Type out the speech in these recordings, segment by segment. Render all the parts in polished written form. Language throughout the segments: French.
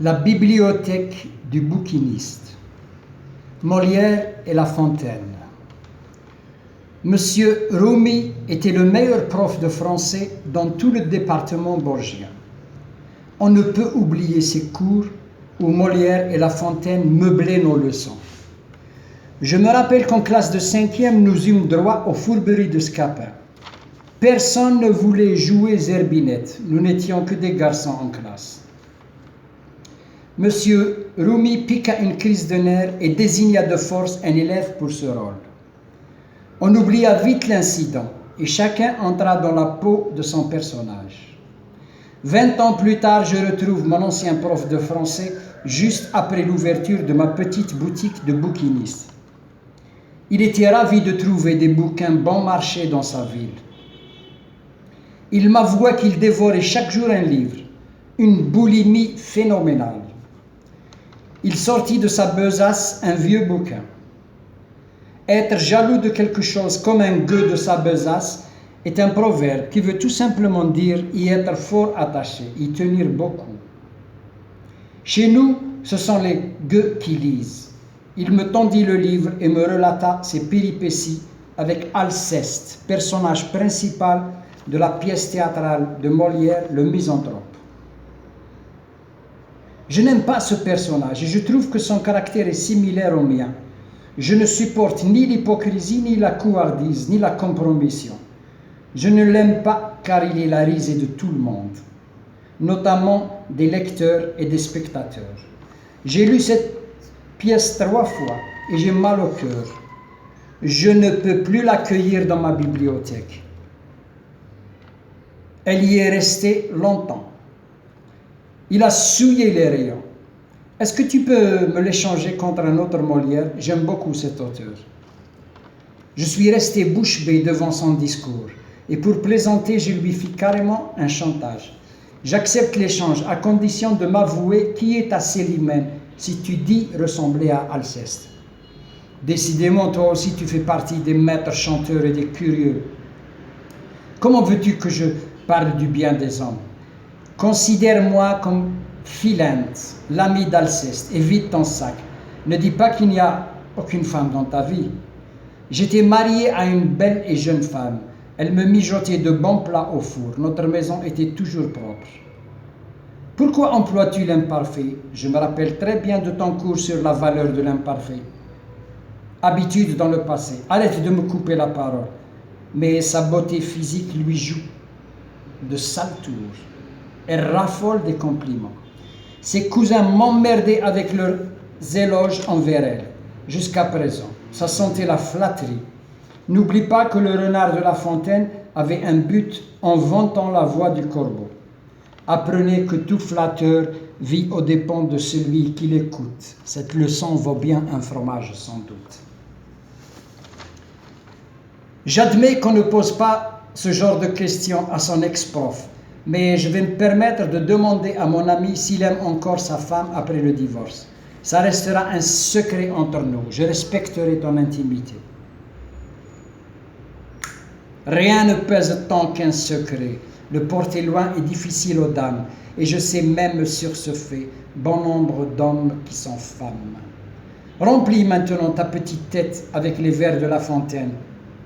La bibliothèque du bouquiniste. Molière et La Fontaine. Monsieur Rumi était le meilleur prof de français dans tout le département borgien. On ne peut oublier ses cours où Molière et La Fontaine meublaient nos leçons. Je me rappelle qu'en classe de 5e, nous eûmes droit aux fourberies de Scapin. Personne ne voulait jouer Zerbinette, nous n'étions que des garçons en classe. Monsieur Rumi piqua une crise de nerfs et désigna de force un élève pour ce rôle. On oublia vite l'incident et chacun entra dans la peau de son personnage. 20 ans plus tard, je retrouve mon ancien prof de français juste après l'ouverture de ma petite boutique de bouquiniste. Il était ravi de trouver des bouquins bon marché dans sa ville. Il m'avoua qu'il dévorait chaque jour un livre, une boulimie phénoménale. Il sortit de sa besace un vieux bouquin. Être jaloux de quelque chose comme un gueux de sa besace est un proverbe qui veut tout simplement dire y être fort attaché, y tenir beaucoup. Chez nous, ce sont les gueux qui lisent. Il me tendit le livre et me relata ses péripéties avec Alceste, personnage principal de la pièce théâtrale de Molière, le Misanthrope. Je n'aime pas ce personnage et je trouve que son caractère est similaire au mien. Je ne supporte ni l'hypocrisie, ni la couardise, ni la compromission. Je ne l'aime pas car il est la risée de tout le monde, notamment des lecteurs et des spectateurs. J'ai lu cette pièce 3 fois et j'ai mal au cœur. Je ne peux plus l'accueillir dans ma bibliothèque. Elle y est restée longtemps. Il a souillé les rayons. Est-ce que tu peux me l'échanger contre un autre Molière? J'aime beaucoup cet auteur. Je suis resté bouche bée devant son discours. Et pour plaisanter, je lui fis carrément un chantage. J'accepte l'échange à condition de m'avouer qui est ta Célimène si tu dis ressembler à Alceste. Décidément, toi aussi, tu fais partie des maîtres chanteurs et des curieux. Comment veux-tu que je parle du bien des hommes? Considère-moi comme Philinte, l'ami d'Alceste, et vide ton sac. Ne dis pas qu'il n'y a aucune femme dans ta vie. J'étais marié à une belle et jeune femme. Elle me mijotait de bons plats au four. Notre maison était toujours propre. Pourquoi emploies-tu l'imparfait? Je me rappelle très bien de ton cours sur la valeur de l'imparfait. Habitude dans le passé. Arrête de me couper la parole. Mais sa beauté physique lui joue de sales tours. Elle raffole des compliments. Ses cousins m'emmerdaient avec leurs éloges envers elle. Jusqu'à présent, ça sentait la flatterie. N'oublie pas que le renard de La Fontaine avait un but en vantant la voix du corbeau. Apprenez que tout flatteur vit aux dépens de celui qui l'écoute. Cette leçon vaut bien un fromage sans doute. J'admets qu'on ne pose pas ce genre de questions à son ex-prof, mais je vais me permettre de demander à mon ami s'il aime encore sa femme après le divorce. Ça restera un secret entre nous. Je respecterai ton intimité. Rien ne pèse tant qu'un secret. Le porter loin est difficile aux dames, et je sais même sur ce fait bon nombre d'hommes qui sont femmes. Remplis maintenant ta petite tête avec les vers de La Fontaine,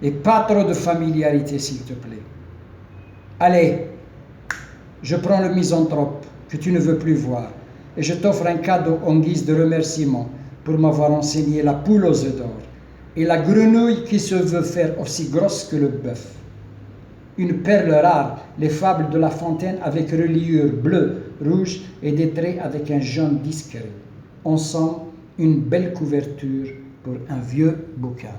et pas trop de familiarité s'il te plaît. Allez, je prends le Misanthrope que tu ne veux plus voir, et je t'offre un cadeau en guise de remerciement pour m'avoir enseigné la poule aux œufs d'or et la grenouille qui se veut faire aussi grosse que le bœuf. Une perle rare, les fables de La Fontaine avec reliure bleue, rouge et des traits avec un jaune discret. En somme, une belle couverture pour un vieux bouquin.